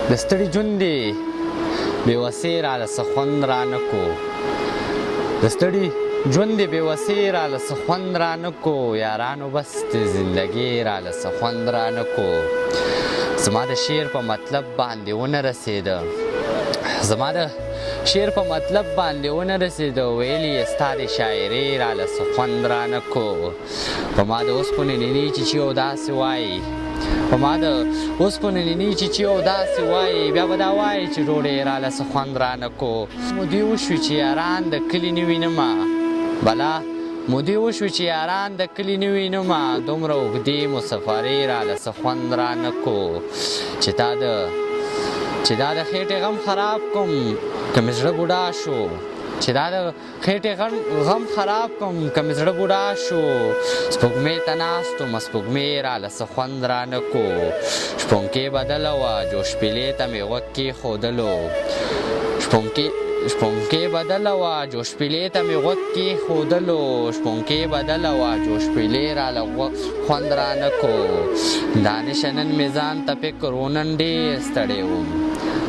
د ستړي ژوند دی بېوسۍ راله څه خوند رانه کو د ستړي ژوند دی بېوسۍ راله څه خوند رانه کو یارانو بس د زندګۍ راله څه خوند رانه کو زما د شعر په مطلب باندې ونه رسېده زما د شعر په مطلب باندې ونه رسېده ویلي یې ستا د شاعرۍ راله څه خوند رانه کو په ما د اوسپنې نینې چیچي او داسې وایي په ما د اوسپنې نینې چیچي او داسې وایي بیا به دا وایي چې ډوډۍ یې راله څه خوند رانه کو مودې وشوې چې یاران د کلي نه وینمه بلا مودې وشوې چې یاران د کلي نه وینمه دومره اوږدې مسافرۍ راله څه خوند رانه کو چې دا د خېټې غم خراب کړم که مې زړه بوډا شو چې دا د خېټې غم خراب کړم که مې زړه بوډا شو سپوږمۍ ته ناست وم سپوږمۍ راله څه خوند رانه کو شپونکې بدله وه جوشپیلې ته مې غوږ کېښودلو شپونکې بدله وه جوشپیلې ته مې غوږ کېښودلو شپونکې بدله وه جوشپیلې راله خوند رانه کو دانشه نن مې ځان ته فکر و نن ډېر ستړی وم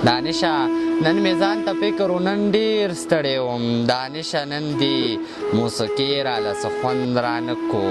دانشه نن مې ځان ته فکر و نن ډېر ستړی وم دانشه نن دې موسیقۍ راله څه خوند رانه کو